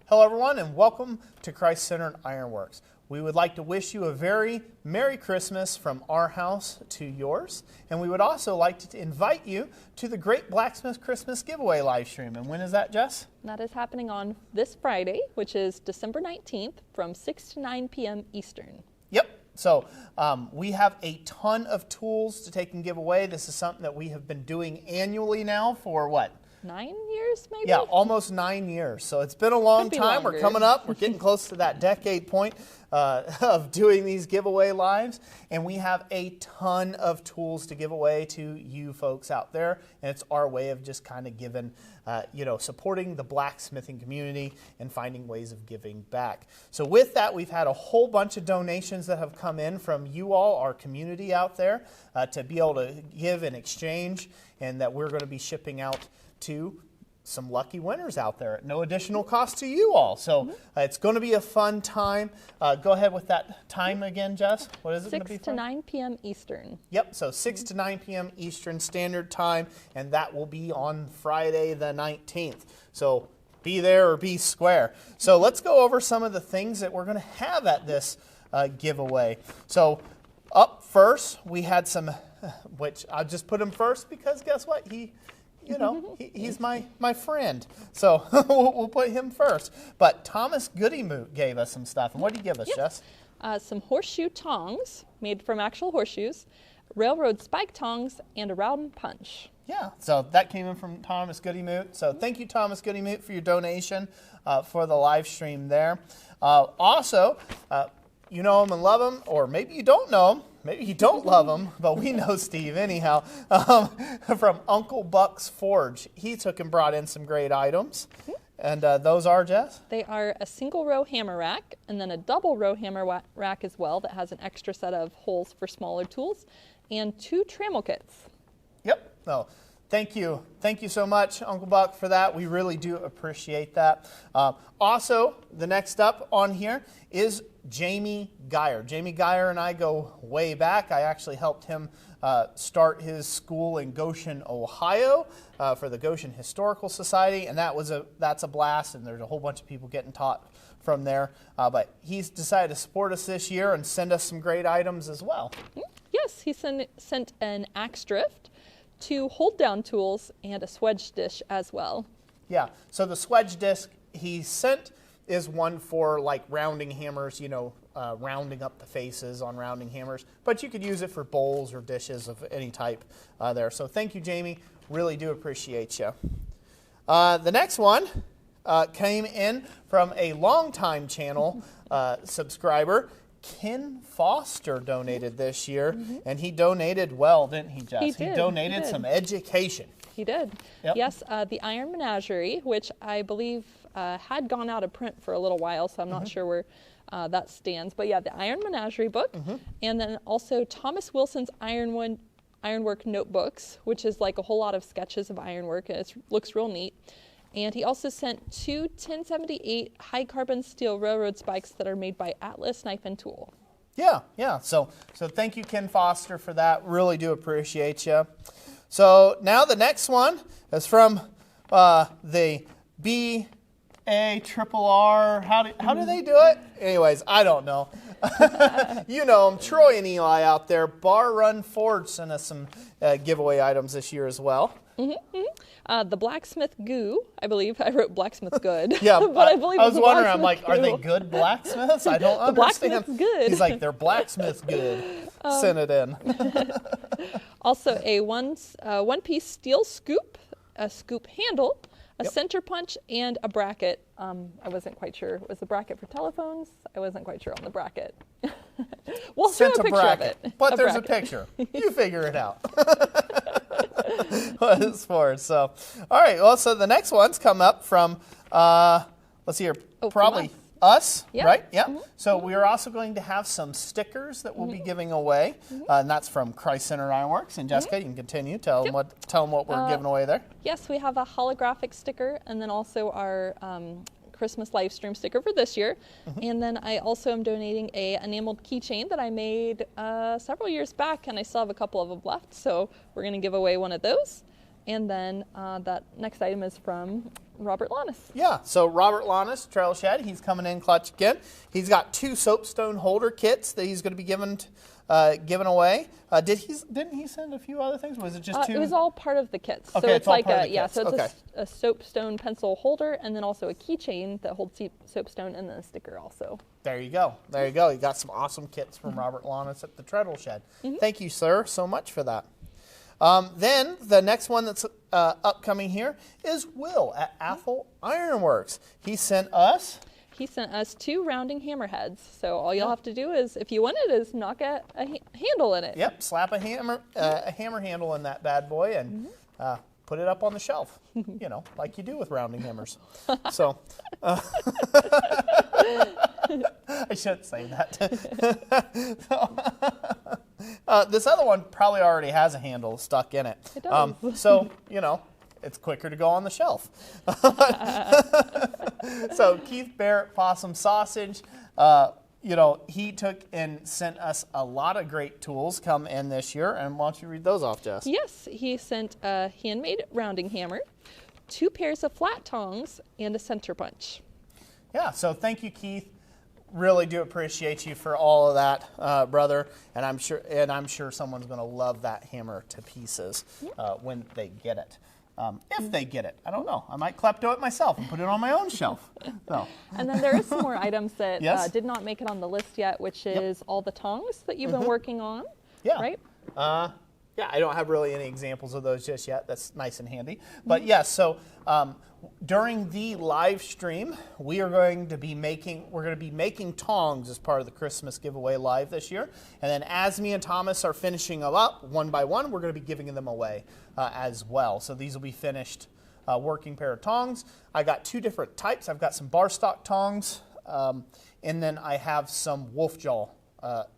Hello everyone and welcome to Christ-Centered Ironworks. We would like to wish you a very Merry Christmas from our house to yours. And we would also like to invite you to the Great Blacksmith Christmas Giveaway live stream. And when is that, Jess? That is happening on this Friday, which is December 19th from 6 to 9 p.m. Eastern. Yep. So we have a ton of tools to take and give away. This is something that we have been doing annually now for what? 9 years, maybe? Yeah, almost 9 years. So it's been a long time. Longer. We're coming up. We're getting close to that decade point of doing these giveaway lives. And we have a ton of tools to give away to you folks out there. And it's our way of just kind of giving, supporting the blacksmithing community and finding ways of giving back. So with that, we've had a whole bunch of donations that have come in from you all, our community out there, to be able to give and exchange, and that we're going to be shipping out to some lucky winners out there at no additional cost to you all. So it's going to be a fun time. Go ahead with that time again, Jess. What is it going to be? 6 to 9 p.m. Eastern. Yep, so 6 to 9 p.m. Eastern Standard Time, and that will be on Friday the 19th. So be there or be square. So let's go over some of the things that we're going to have at this giveaway. So up first, we had some, which I'll just put him first because guess what? He's my friend. So we'll put him first. But Thomas Goodymoot gave us some stuff. And what did he give us, Jess? Some horseshoe tongs made from actual horseshoes, railroad spike tongs, and a round punch. Yeah, so that came in from Thomas Goodymoot. So thank you, Thomas Goodymoot, for your donation for the live stream there. Also, you know him and love him, or maybe you don't know him. Maybe you don't love him, but we know Steve anyhow, from Uncle Buck's Forge. He took and brought in some great items. And those are, Jess? They are a single row hammer rack and then a double row hammer rack as well that has an extra set of holes for smaller tools, and 2 Trammel Kits. Yep. No. Thank you. Thank you so much, Uncle Buck, for that. We really do appreciate that. Also, the next up on here is Jamie Geyer. Jamie Geyer and I go way back. I actually helped him start his school in Goshen, Ohio, for the Goshen Historical Society, and that's a blast, and there's a whole bunch of people getting taught from there. But he's decided to support us this year and send us some great items as well. Yes, he sent an axe drift, 2 hold-down tools, and a Swage Dish as well. Yeah, so the Swage Dish he sent is one for like rounding hammers, rounding up the faces on rounding hammers. But you could use it for bowls or dishes of any type there. So thank you, Jamie. Really do appreciate you. The next one came in from a longtime channel subscriber. Ken Foster donated this year, and he donated well, didn't he, Jess? He donated some education. He did. Yep. Yes, the Iron Menagerie, which I believe had gone out of print for a little while, so I'm not sure where that stands. But yeah, the Iron Menagerie book, and then also Thomas Wilson's Ironwork notebooks, which is like a whole lot of sketches of ironwork, and it looks real neat. And he also sent 2 1078 high carbon steel railroad spikes that are made by Atlas Knife and Tool. Yeah. So thank you, Ken Foster, for that. Really do appreciate you. So now the next one is from the BARRR. How do they do it? Anyways, I don't know. You know them, Troy and Eli out there. Bar Run Forge sent us some giveaway items this year as well. The Blacksmith Goo, I believe. I wrote Blacksmith Good. Yeah, but I believe I was wondering, I'm like, goo. are they good blacksmiths? I don't understand. Blacksmith Good. He's like, they're Blacksmith Good. Send it in. Also, a one-piece steel scoop, a scoop handle, a center punch, and a bracket. I wasn't quite sure. Was the bracket for telephones? I wasn't quite sure on the bracket. We'll show a picture bracket, of it. but there's a picture. You figure it out. What it's for. So, all right. Well, so the next one's come up from, let's see here, probably us, right? Yeah. So we are also going to have some stickers that we'll be giving away, and that's from Christ-Centered Ironworks. And Jessica, you can continue. Tell them what we're giving away there. Yes, we have a holographic sticker, and then also our Christmas live stream sticker for this year. And then I also am donating a enameled keychain that I made several years back, and I still have a couple of them left, so we're going to give away one of those. And then that next item is from Robert Lannis. Yeah, so Robert Lannis, Trail Shed, he's coming in clutch again. He's got 2 Soapstone holder kits that he's going to be giving away. Didn't he send a few other things? Was it just 2? It was all part of the kits. Okay, So it's like so it's okay. a Soapstone pencil holder, and then also a keychain that holds Soapstone, and then a sticker also. There you go. There you go. You got some awesome kits from Robert Lannis at the Treadle Shed. Thank you, sir, so much for that. Then the next one that's upcoming here is Will at Athol Ironworks. He sent us 2 rounding hammerheads. So all you'll have to do is, if you want it, is knock a handle in it. Yep, slap a hammer handle in that bad boy and put it up on the shelf. You know, like you do with rounding hammers. So I shouldn't say that. This other one probably already has a handle stuck in it. It does. So, you know, it's quicker to go on the shelf. So Keith Barrett Possum Sausage, you know, he took and sent us a lot of great tools come in this year. And why don't you read those off, Jess? Yes, he sent a handmade rounding hammer, 2 pairs of flat tongs, and a center punch. Yeah, so thank you, Keith. Really do appreciate you for all of that, brother. And I'm sure someone's going to love that hammer to pieces when they get it. If they get it, I don't know. I might klepto it myself and put it on my own shelf. So. And then there is some more items that Yes? did not make it on the list yet, which is all the tongs that you've been working on. Yeah. Right? Yeah, I don't have really any examples of those just yet. That's nice and handy. But yes, so during the live stream, we're going to be making tongs as part of the Christmas giveaway live this year. And then as me and Thomas are finishing them up one by one, we're going to be giving them away as well. So these will be finished working pair of tongs. I got 2 different types. I've got some bar stock tongs, and then I have some wolf jaw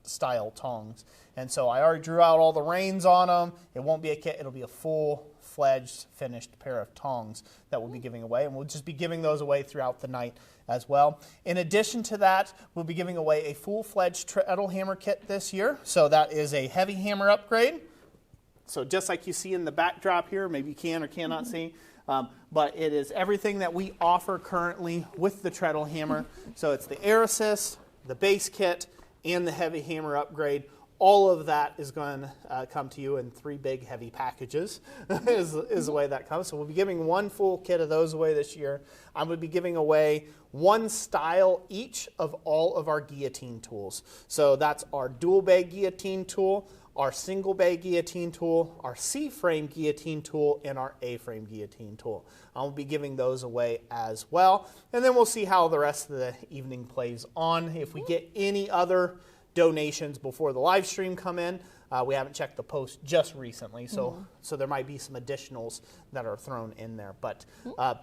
style tongs. And so I already drew out all the reins on them. It won't be a kit. It'll be a full-fledged finished pair of tongs that we'll be giving away. And we'll just be giving those away throughout the night as well. In addition to that, we'll be giving away a full-fledged treadle hammer kit this year. So that is a heavy hammer upgrade. So just like you see in the backdrop here, maybe you can or cannot see, but it is everything that we offer currently with the treadle hammer. So it's the air assist, the base kit, and the heavy hammer upgrade. All of that is going to come to you in 3 big heavy packages is the way that comes. So we'll be giving 1 full kit of those away this year. I'm going to be giving away 1 style each of all of our guillotine tools. So that's our dual bay guillotine tool, our single bay guillotine tool, our C-frame guillotine tool, and our A-frame guillotine tool. I'll be giving those away as well. And then we'll see how the rest of the evening plays on. If we get any other donations before the live stream come in, we haven't checked the post just recently, so there might be some additionals that are thrown in there. But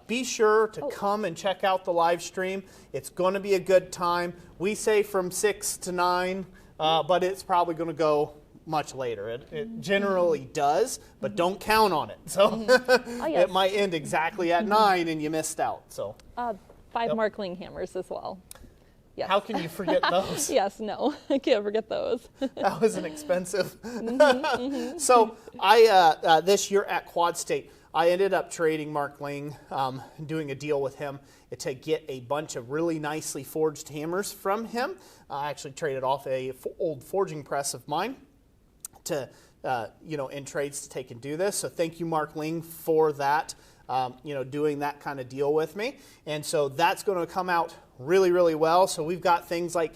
be sure to come and check out the live stream. It's going to be a good time. We say from 6 to 9, but it's probably going to go much later. It generally does, but don't count on it. So it might end exactly at 9 and you missed out. So 5 Mark Ling hammers as well. Yes. How can you forget those? Yes, no, I can't forget those. That was an expensive. So I this year at Quad State, I ended up trading Mark Ling, doing a deal with him to get a bunch of really nicely forged hammers from him. I actually traded off a old forging press of mine to, in trades to take and do this. So thank you, Mark Ling, for that. Doing that kind of deal with me. And so that's going to come out really, really well. So we've got things like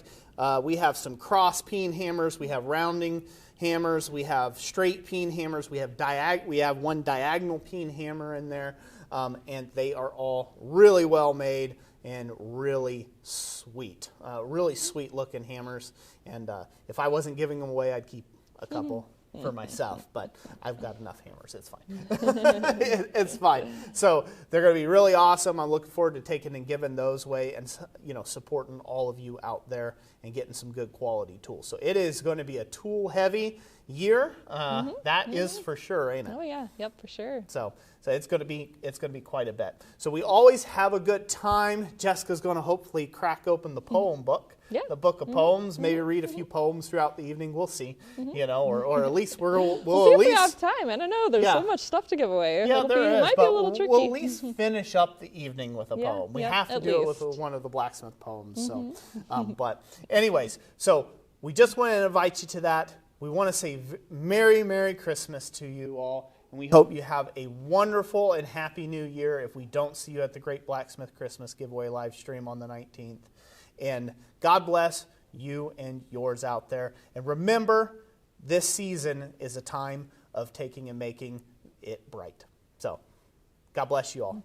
we have some cross peen hammers, we have rounding hammers, we have straight peen hammers, we have 1 diagonal peen hammer in there, and they are all really well made and really sweet looking hammers. And if I wasn't giving them away, I'd keep a couple for myself, but I've got enough hammers. It's fine. It's fine. So they're going to be really awesome. I'm looking forward to taking and giving those away and, supporting all of you out there and getting some good quality tools. So it is going to be a tool heavy year. That is for sure, ain't it? Oh yeah, yep, for sure. So it's going to be quite a bit. So we always have a good time. Jessica's going to hopefully crack open the poem book the book of poems, maybe read a few poems throughout the evening. We'll see, you know, or at least we'll see at if we least have time. I don't know. There's so much stuff to give away. Yeah, there might is, be a but little tricky. we'll at least finish up the evening with a poem. We have to at do least. it with one of the Blacksmith poems. So, but anyways, so we just want to invite you to that. We want to say Merry, Merry Christmas to you all. And we hope you have a wonderful and happy new year if we don't see you at the Great Blacksmith Christmas Giveaway live stream on the 19th. And God bless you and yours out there. And remember, this season is a time of taking and making it bright. So, God bless you all.